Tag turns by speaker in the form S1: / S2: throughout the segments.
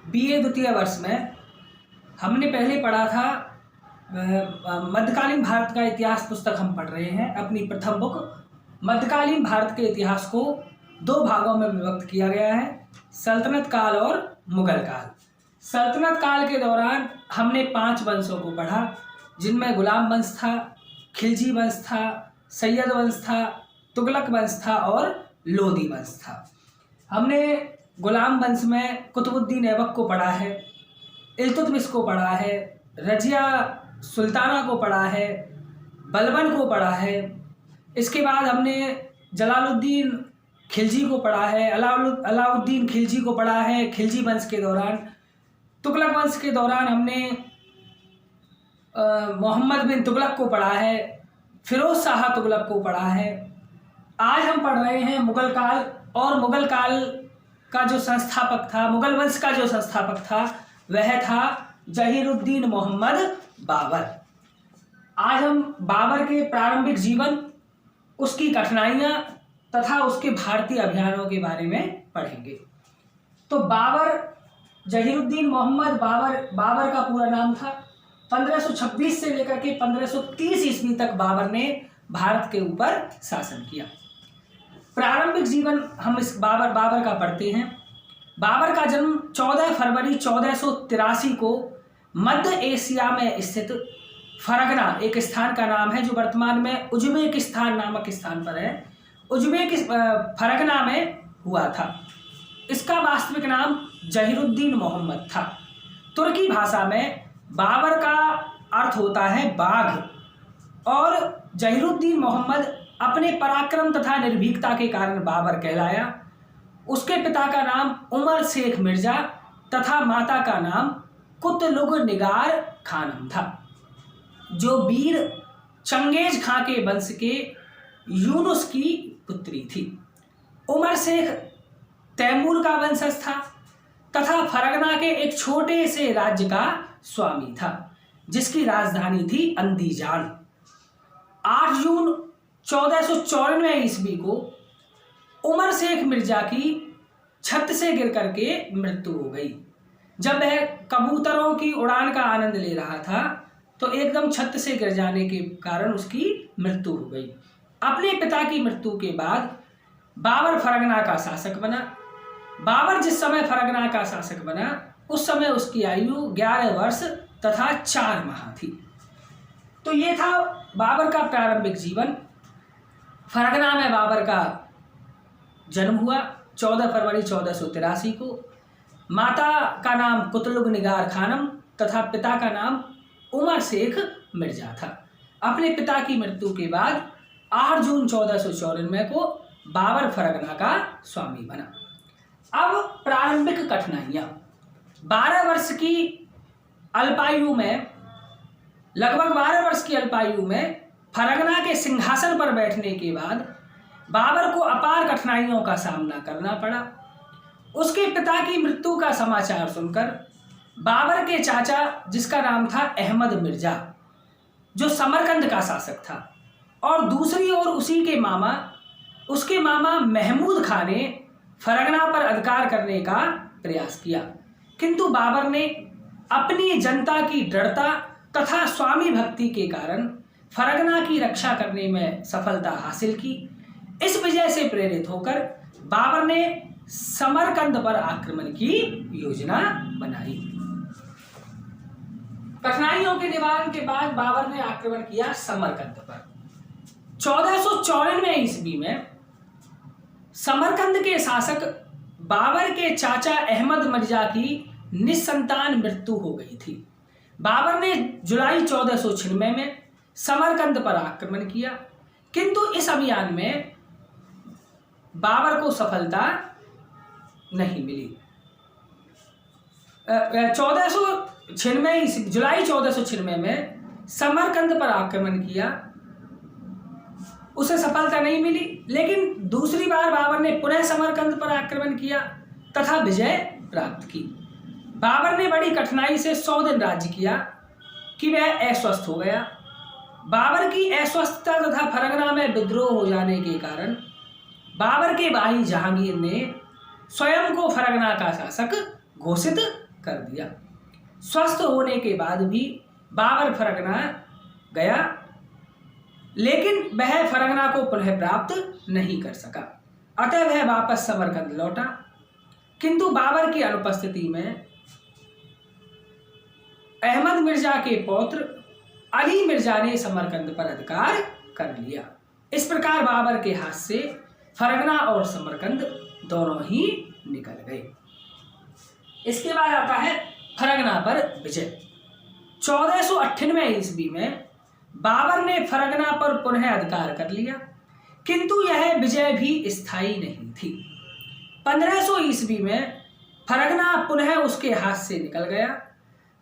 S1: BA द्वितीय वर्ष में हमने पहले पढ़ा था मध्यकालीन भारत का इतिहास पुस्तक हम पढ़ रहे हैं। अपनी प्रथम बुक मध्यकालीन भारत के इतिहास को दो भागों में विभक्त किया गया है, सल्तनत काल और मुगल काल। सल्तनत काल के दौरान हमने 5 वंशों को पढ़ा, जिनमें गुलाम वंश था, खिलजी वंश था, सैयद वंश था, तुगलक वंश था और लोदी वंश था। हमने गुलाम वंश में कुतुबुद्दीन ऐबक को पढ़ा है, इल्तुतमिश को पढ़ा है, रजिया सुल्ताना को पढ़ा है, बलबन को पढ़ा है। इसके बाद हमने जलालुद्दीन खिलजी को पढ़ा है, अलाउद्दीन खिलजी को पढ़ा है खिलजी वंश के दौरान। तुगलक वंश के दौरान हमने मोहम्मद बिन तुगलक को पढ़ा है, फिरोज शाह तुगलक को पढ़ा है। आज हम पढ़ रहे हैं मुगल काल, और मुगल काल का जो संस्थापक था, मुगल वंश का जो संस्थापक था, वह था जहीरुद्दीन मोहम्मद बाबर। आज हम बाबर के प्रारंभिक जीवन, उसकी कठिनाइयां तथा उसके भारतीय अभियानों के बारे में पढ़ेंगे। तो बाबर, जहीरुद्दीन मोहम्मद बाबर का पूरा नाम था। 1526 से लेकर के 1530 ईस्वी तक बाबर ने भारत के ऊपर शासन किया। प्रारंभिक जीवन हम इस बाबर का पढ़ते हैं। बाबर का जन्म 14 फरवरी 1483 को मध्य एशिया में स्थित फरगना, एक स्थान का नाम है जो वर्तमान में उज्बेकिस्तान नामक स्थान पर है, फरगना में हुआ था। इसका वास्तविक नाम जहीरुद्दीन मोहम्मद था। तुर्की भाषा में बाबर का अर्थ होता है बाघ, और जहीरुद्दीन मोहम्मद अपने पराक्रम तथा निर्भीकता के कारण बाबर कहलाया। उसके पिता का नाम उमर शेख मिर्जा तथा माता का नाम कुतलुग निगार खानम था, जो वीर चंगेज खां के वंश के यूनुस की पुत्री थी। उमर शेख तैमूर का वंशज था तथा फरगना के एक छोटे से राज्य का स्वामी था, जिसकी राजधानी थी अंदीजान। 8 जून 1494 ईस्वी को उमर शेख मिर्जा की छत से गिर करके मृत्यु हो गई। जब वह कबूतरों की उड़ान का आनंद ले रहा था तो एकदम छत से गिर जाने के कारण उसकी मृत्यु हो गई। अपने पिता की मृत्यु के बाद बाबर फरगना का शासक बना। बाबर जिस समय फरगना का शासक बना, उस समय उसकी आयु 11 वर्ष तथा 4 माह थी। तो ये था बाबर का प्रारंभिक जीवन। फरगना में बाबर का जन्म हुआ 14 फरवरी 1483 को। माता का नाम कुतलुग निगार खानम तथा पिता का नाम उमर शेख मिर्जा था। अपने पिता की मृत्यु के बाद 8 जून 1494 को बाबर फरगना का स्वामी बना। अब प्रारंभिक कठिनाइयां। 12 वर्ष की अल्पायु में, लगभग 12 वर्ष की अल्पायु में फरगना के सिंहासन पर बैठने के बाद बाबर को अपार कठिनाइयों का सामना करना पड़ा। उसके पिता की मृत्यु का समाचार सुनकर बाबर के चाचा, जिसका नाम था अहमद मिर्जा, जो समरकंद का शासक था, और दूसरी ओर उसके मामा महमूद खां ने फरगना पर अधिकार करने का प्रयास किया, किंतु बाबर ने अपनी जनता की दृढ़ता तथा स्वामी भक्ति के कारण फरगना की रक्षा करने में सफलता हासिल की। इस विजय से प्रेरित होकर बाबर ने समरकंद पर आक्रमण की योजना बनाई। कठिनाइयों के निवारण के बाद बाबर ने आक्रमण किया समरकंद पर। 1494 ईस्वी में समरकंद के शासक बाबर के चाचा अहमद मिर्जा की निसंतान मृत्यु हो गई थी। बाबर ने जुलाई 1496 में समरकंद पर आक्रमण किया, किंतु इस अभियान में बाबर को सफलता नहीं मिली। जुलाई 1496 में समरकंद पर आक्रमण किया, उसे सफलता नहीं मिली, लेकिन दूसरी बार बाबर ने पुनः समरकंद पर आक्रमण किया तथा विजय प्राप्त की। बाबर ने बड़ी कठिनाई से 100 दिन राज्य किया कि वह अस्वस्थ हो गया। बाबर की अस्वस्थता तथा फरगना में विद्रोह हो जाने के कारण बाबर के भाई जहांगीर ने स्वयं को फरगना का शासक घोषित कर दिया। स्वस्थ होने के बाद भी बाबर फरगना गया, लेकिन वह फरगना को पुनः प्राप्त नहीं कर सका। अतः वह वापस समरकंद लौटा, किंतु बाबर की अनुपस्थिति में अहमद मिर्जा के पौत्र अली मिर्जा ने समरकंद पर अधिकार कर लिया। इस प्रकार बाबर के हाथ से फरगना और समरकंद दोनों ही निकल गए। इसके बाद आता है फरगना पर विजय। 1498 ईस्वी में बाबर ने फरगना पर पुनः अधिकार कर लिया, किंतु यह विजय भी स्थायी नहीं थी। 1500 ईस्वी में फरगना पुनः उसके हाथ से निकल गया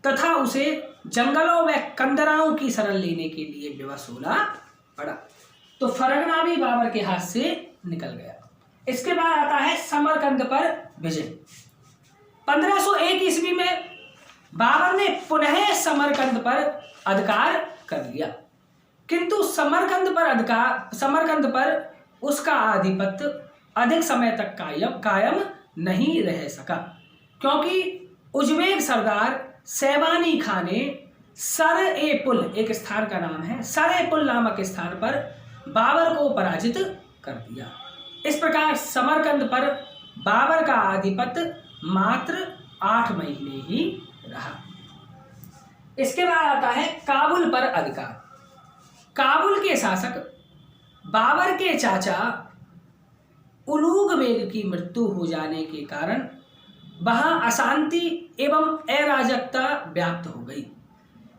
S1: तथा उसे जंगलों में कंदराओं की शरण लेने के लिए विवश होना पड़ा। तो फरगना भी बाबर के हाथ से निकल गया। इसके बाद आता है समरकंद पर विजय। 1501 ईस्वी में बाबर ने पुनः समरकंद पर अधिकार कर लिया, किंतु समरकंद पर उसका आधिपत्य अधिक समय तक कायम नहीं रह सका, क्योंकि उज्बेक सरदार सैबानी खां ने सर-ए-पुल, एक स्थान का नाम है, सर-ए-पुल नामक स्थान पर बाबर को पराजित कर दिया। इस प्रकार समरकंद पर बाबर का आधिपत्य मात्र 8 महीने ही रहा। इसके बाद आता है काबुल पर अधिकार। काबुल के शासक बाबर के चाचा उलूग बेग की मृत्यु हो जाने के कारण वहां अशांति एवं अराजकता व्याप्त हो गई।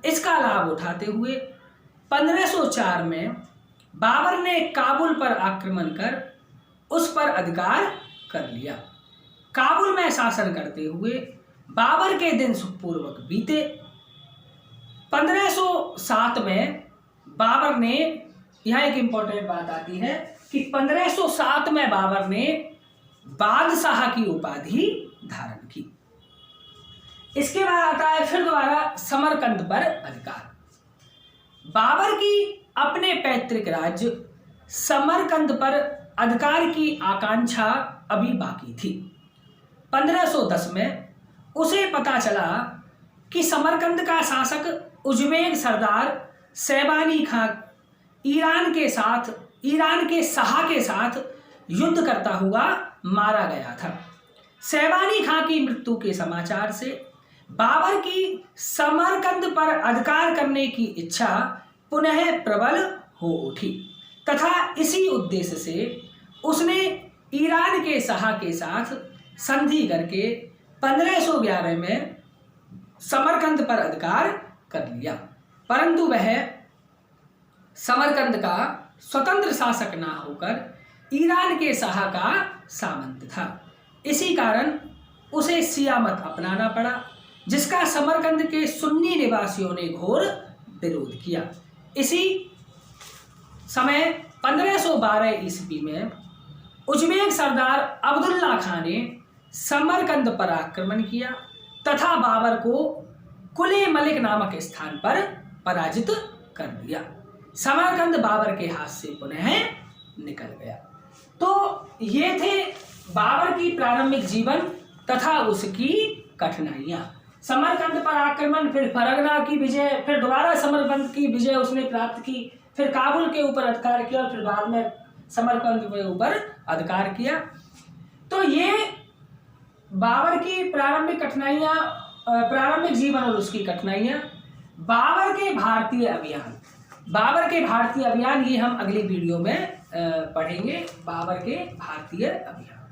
S1: इसका लाभ उठाते हुए 1504 में बाबर ने काबुल पर आक्रमण कर उस पर अधिकार कर लिया। काबुल में शासन करते हुए बाबर के दिन सुखपूर्वक बीते। 1507 में बाबर ने, यहाँ एक इंपॉर्टेंट बात आती है कि 1507 में बाबर ने बादशाह की उपाधि धारण की। इसके बाद आता है फिर दोबारा समरकंद पर अधिकार। बाबर की अपने पैतृक राज्य समरकंद पर अधिकार की आकांक्षा अभी बाकी थी। 1510 में उसे पता चला कि समरकंद का शासक उज्बेक सरदार सैबानी खां ईरान के शाह के साथ युद्ध करता हुआ मारा गया था। सैबानी खां की मृत्यु के समाचार से बाबर की समरकंद पर अधिकार करने की इच्छा पुनः प्रबल हो उठी तथा इसी उद्देश्य से उसने ईरान के शाह के साथ संधि करके 1511 में समरकंद पर अधिकार कर लिया, परंतु वह समरकंद का स्वतंत्र शासक ना होकर ईरान के शाह का सामंत था। इसी कारण उसे शिया मत अपनाना पड़ा, जिसका समरकंद के सुन्नी निवासियों ने घोर विरोध किया। इसी समय 1512 ईस्वी में उज्बेक सरदार अब्दुल्ला खां ने समरकंद पर आक्रमण किया तथा बाबर को कुले मलिक नामक स्थान पर पराजित कर दिया। समरकंद बाबर के हाथ से पुनः निकल गया। तो ये थे बाबर की प्रारंभिक जीवन तथा उसकी कठिनाइयां। समरकंद पर आक्रमण, फिर फरगना की विजय, फिर दोबारा समरकंद की विजय उसने प्राप्त की, फिर काबुल के ऊपर अधिकार किया और फिर बाद में समरकंद के ऊपर अधिकार किया। तो ये बाबर की प्रारंभिक कठिनाइयां, प्रारंभिक जीवन और उसकी कठिनाइयां। बाबर के भारतीय अभियान ये हम अगली वीडियो में पढ़ेंगे। बाबर के भारतीय अभियान।